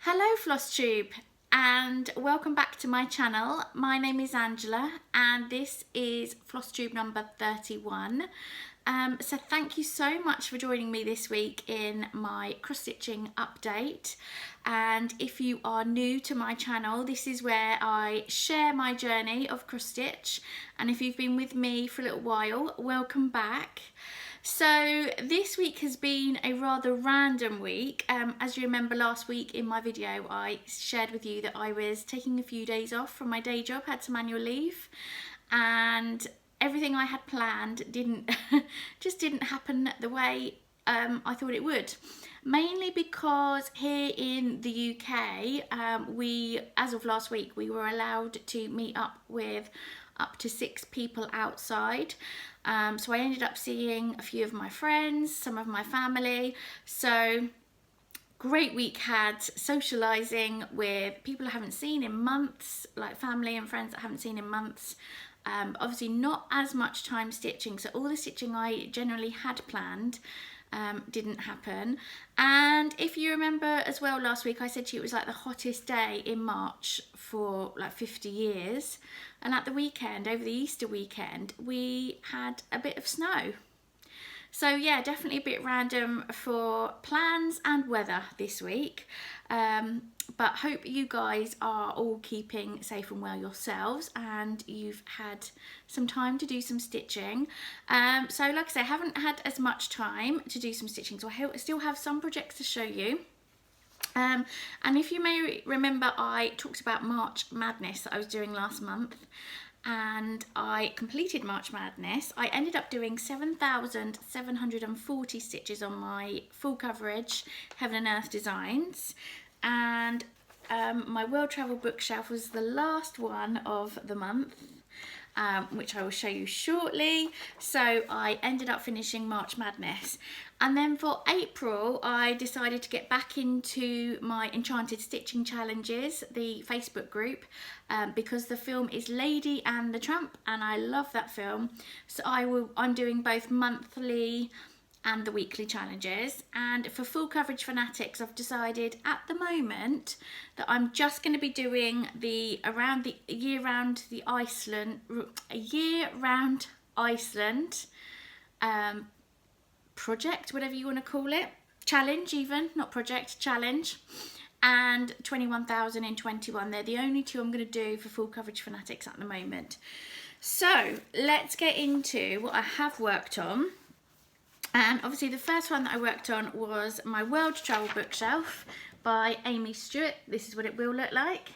Hello Flosstube and welcome back to my channel. My name is Angela and this is Flosstube number 31. So thank you so much for joining me this week in my cross stitching update. And if you are new to my channel, this is where I share my journey of cross stitch, and if you've been with me for a little while, welcome back. So this week has been a rather random week. As you remember, last week in my video I shared with you that I was taking a few days off from my day job, had some annual leave, and everything I had planned just didn't happen the way I thought it would. Mainly because here in the UK, as of last week, we were allowed to meet up with up to 6 people outside. So I ended up seeing a few of my friends, some of my family. So great week had, socialising with people I haven't seen in months, like family and friends that I haven't seen in months. Obviously not as much time stitching, so all the stitching I generally had planned didn't happen. And if you remember as well, last week I said to you it was like the hottest day in March for like 50 years, and at the weekend, over the Easter weekend, we had a bit of snow. So yeah, definitely a bit random for plans and weather this week, but hope you guys are all keeping safe and well yourselves, and you've had some time to do some stitching. So like I say, I haven't had as much time to do some stitching, so I still have some projects to show you. And if you may remember, I talked about March Madness that I was doing last month, and I completed March Madness. I ended up doing 7,740 stitches on my full coverage Heaven and Earth designs, and my World Travel bookshelf was the last one of the month, which I will show you shortly. So I ended up finishing March Madness, and then for April I decided to get back into my Enchanted stitching challenges, the Facebook group, because the film is Lady and the Tramp and I love that film. So I'm doing both monthly and the weekly challenges. And for Full Coverage Fanatics, I've decided at the moment that I'm just going to be doing the year-round Iceland project, whatever you want to call it, challenge, even not project, challenge, and 21,000 in 21. They're the only two I'm going to do for Full Coverage Fanatics at the moment. So let's get into what I have worked on. And obviously the first one that I worked on was my World Travel bookshelf by Amy Stewart. This is what it will look like.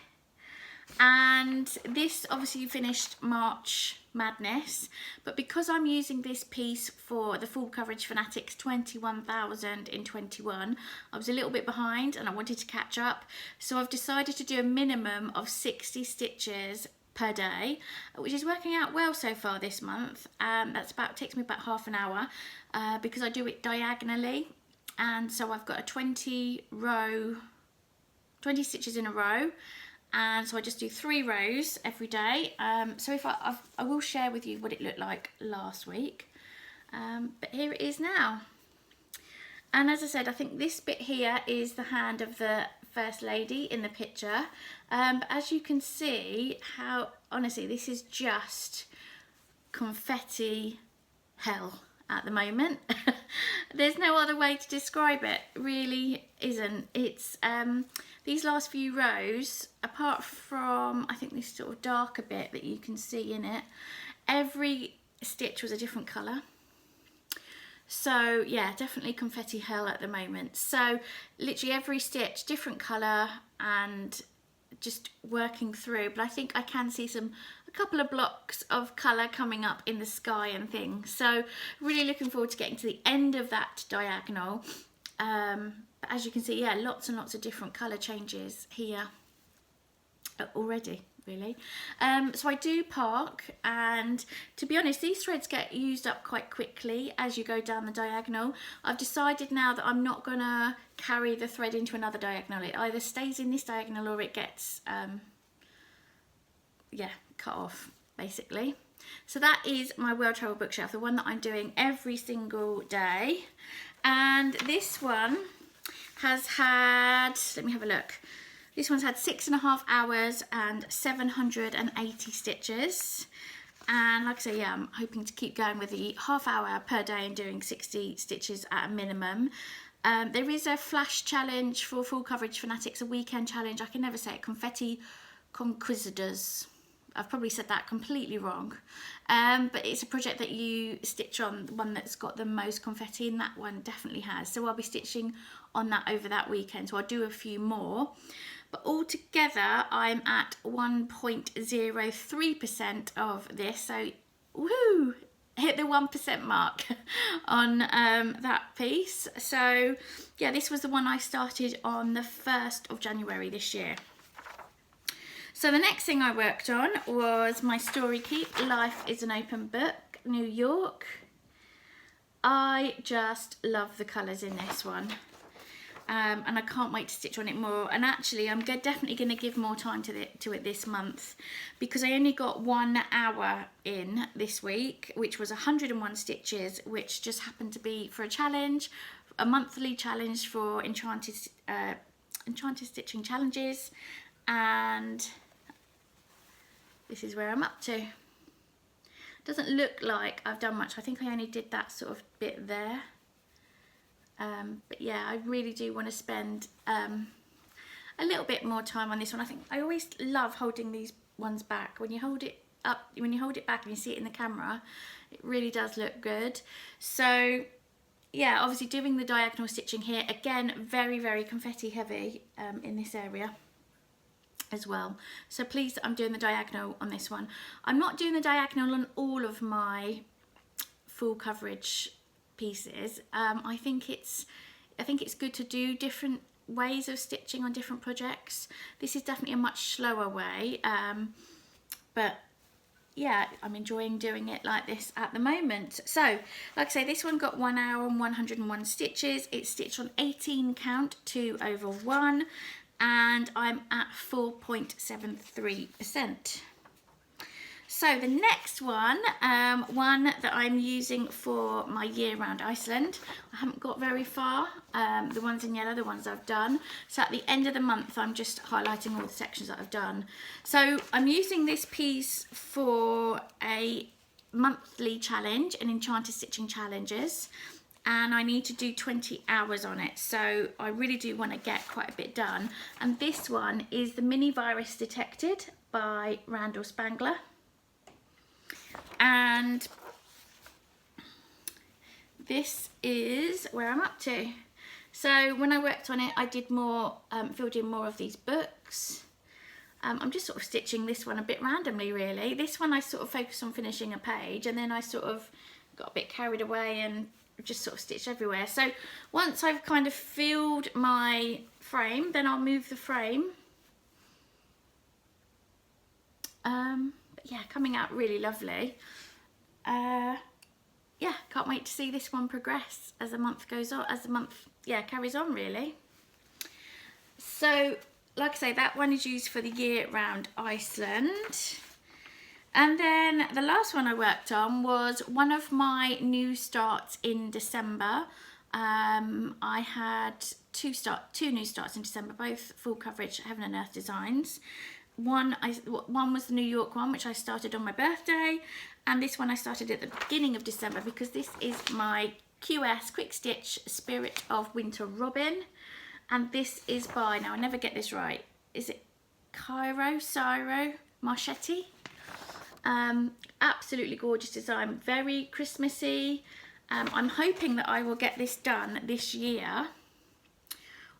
And this obviously finished March Madness, but because I'm using this piece for the Full Coverage Fanatics 21,000 in 21, I was a little bit behind and I wanted to catch up. So I've decided to do a minimum of 60 stitches per day, which is working out well so far this month. Takes me about half an hour because I do it diagonally, and so I've got a 20 stitches in a row, and so I just do 3 rows every day. So if I will share with you what it looked like last week, but here it is now. And as I said, I think this bit here is the hand of the First Lady in the picture, but as you can see, how honestly this is just confetti hell at the moment. There's no other way to describe it, really isn't. It's these last few rows, apart from I think this sort of darker bit that you can see in it, every stitch was a different colour. So yeah, definitely confetti hell at the moment. So literally every stitch different colour and just working through, but I think I can see a couple of blocks of colour coming up in the sky and things. So really looking forward to getting to the end of that diagonal. But as you can see, yeah, lots and lots of different colour changes here already. Really. So I do park, and to be honest, these threads get used up quite quickly as you go down the diagonal. I've decided now that I'm not gonna carry the thread into another diagonal. It either stays in this diagonal or it gets cut off basically. So that is my World Travel bookshelf, the one that I'm doing every single day. And this one has had, let me have a look. This one's had 6.5 hours and 780 stitches. And like I say, yeah, I'm hoping to keep going with the half hour per day and doing 60 stitches at a minimum. There is a flash challenge for Full Coverage Fanatics, a weekend challenge. I can never say it, Confetti Conquistadors. I've probably said that completely wrong. But it's a project that you stitch on the one that's got the most confetti, and that one definitely has. So I'll be stitching on that over that weekend. So I'll do a few more. But altogether, I'm at 1.03% of this. So, woohoo! Hit the 1% mark on that piece. So, yeah, this was the one I started on the 1st of January this year. So the next thing I worked on was my Story Keep, Life is an Open Book, New York. I just love the colours in this one. And I can't wait to stitch on it more. And actually, I'm definitely going to give more time to it this month, because I only got 1 hour in this week, which was 101 stitches, which just happened to be for a challenge, a monthly challenge for Enchanted Stitching Challenges. And this is where I'm up to. Doesn't look like I've done much. I think I only did that sort of bit there. But yeah, I really do want to spend a little bit more time on this one. I think I always love holding these ones back. When you hold it up, when you hold it back and you see it in the camera, it really does look good. So yeah, obviously doing the diagonal stitching here, again, very, very confetti heavy in this area as well. So pleased that I'm doing the diagonal on this one. I'm not doing the diagonal on all of my full coverage pieces. I think it's good to do different ways of stitching on different projects. This is definitely a much slower way, but yeah, I'm enjoying doing it like this at the moment. So like I say, this one got 1 hour and 101 stitches. It's stitched on 18 count, 2 over 1, and I'm at 4.73%. So the next one, one that I'm using for my year-round Iceland. I haven't got very far, the ones in yellow, the ones I've done. So at the end of the month, I'm just highlighting all the sections that I've done. So I'm using this piece for a monthly challenge, an Enchanted Stitching Challenges. And I need to do 20 hours on it. So I really do want to get quite a bit done. And this one is the Mini Virus Detected by Randall Spangler. And this is where I'm up to. So when I worked on it, I did more, filled in more of these books. I'm just sort of stitching this one a bit randomly, really. This one I sort of focused on finishing a page, and then I sort of got a bit carried away and just sort of stitched everywhere. So once I've kind of filled my frame, then I'll move the frame. But yeah, coming out really lovely. Yeah, can't wait to see this one progress as the month goes on, as the month, yeah, carries on really. So, like I say, that one is used for the year-round Iceland. And then the last one I worked on was one of my new starts in December. I had two new starts in December, both full coverage Heaven and Earth designs. One was the New York one, which I started on my birthday, and this one I started at the beginning of December because this is my QS Quick Stitch Spirit of Winter Robin, and this is by, now I never get this right, is it Ciro Marchetti? Absolutely gorgeous design, very Christmassy. I'm hoping that I will get this done this year,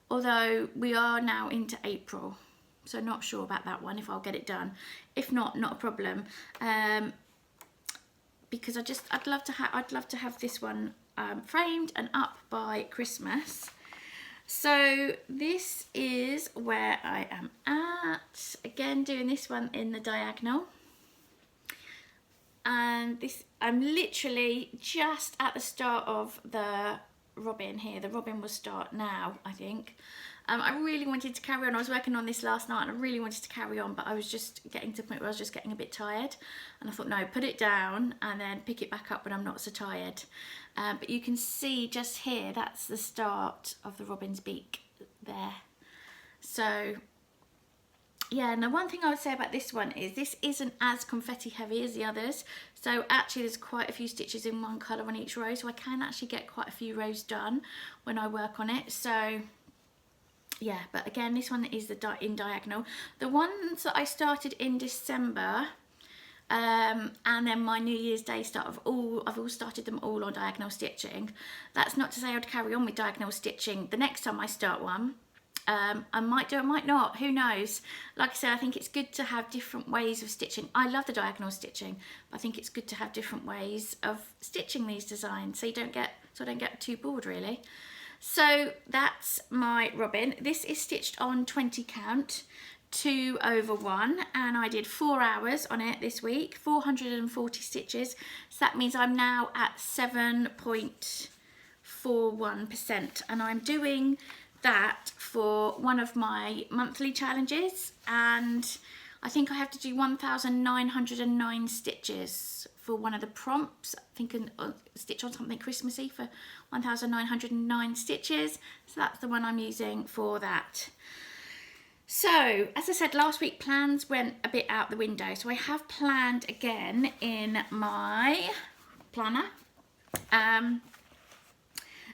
although we are now into April. So not sure about that one, if I'll get it done. If not, not a problem. Because I'd love to have this one framed and up by Christmas. So this is where I am at. Again, doing this one in the diagonal. And this, I'm literally just at the start of the robin here. The robin will start now, I think. I really wanted to carry on. I was working on this last night and I really wanted to carry on, but I was just getting to the point where I was just getting a bit tired. And I thought, no, put it down and then pick it back up when I'm not so tired. But you can see just here, that's the start of the robin's beak. there. So yeah, and the one thing I would say about this one is this isn't as confetti heavy as the others. So actually there's quite a few stitches in one colour on each row, so I can actually get quite a few rows done when I work on it. So yeah, but again, this one is in diagonal. The ones that I started in December, and then my New Year's Day start I've all started them all on diagonal stitching. That's not to say I'd carry on with diagonal stitching the next time I start one. I might do, I might not, who knows. Like I said, I think it's good to have different ways of stitching. I love the diagonal stitching, but I think it's good to have different ways of stitching these designs so I don't get too bored really. So that's my robin. This is stitched on 20 count, 2 over 1, and I did 4 hours on it this week, 440 stitches. So that means I'm now at 7.41%, and I'm doing that for one of my monthly challenges, and I think I have to do 1,909 stitches for one of the prompts. I think stitch on something Christmassy for 1,909 stitches. So that's the one I'm using for that. So as I said last week, plans went a bit out the window. So I have planned again in my planner.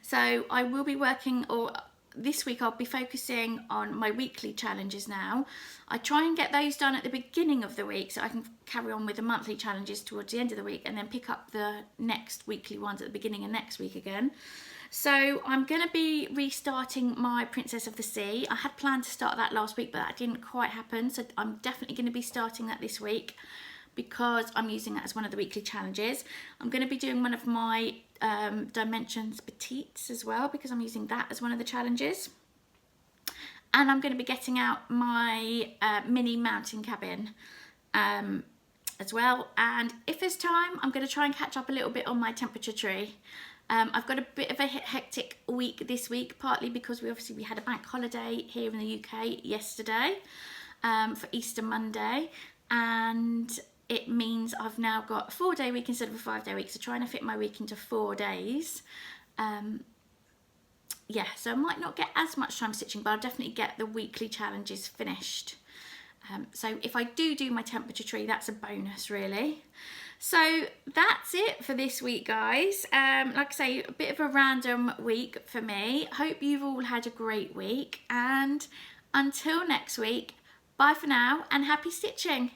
So I will be working, or this week I'll be focusing on my weekly challenges now. I try and get those done at the beginning of the week so I can carry on with the monthly challenges towards the end of the week, and then pick up the next weekly ones at the beginning of next week again. So I'm going to be restarting my Princess of the Sea. I had planned to start that last week, but that didn't quite happen. So I'm definitely going to be starting that this week because I'm using that as one of the weekly challenges. I'm going to be doing one of my Dimensions Petites as well because I'm using that as one of the challenges. And I'm going to be getting out my mini mountain cabin as well. And if there's time, I'm going to try and catch up a little bit on my temperature tree. I've got a bit of a hectic week this week, partly because we had a bank holiday here in the UK yesterday for Easter Monday, and it means I've now got a 4-day week instead of a 5-day week, so trying to fit my week into 4 days. Yeah, so I might not get as much time stitching, but I'll definitely get the weekly challenges finished. So if I do my temperature tree, that's a bonus really. So that's it for this week, guys. Like I say, a bit of a random week for me. Hope you've all had a great week, and until next week, bye for now and happy stitching.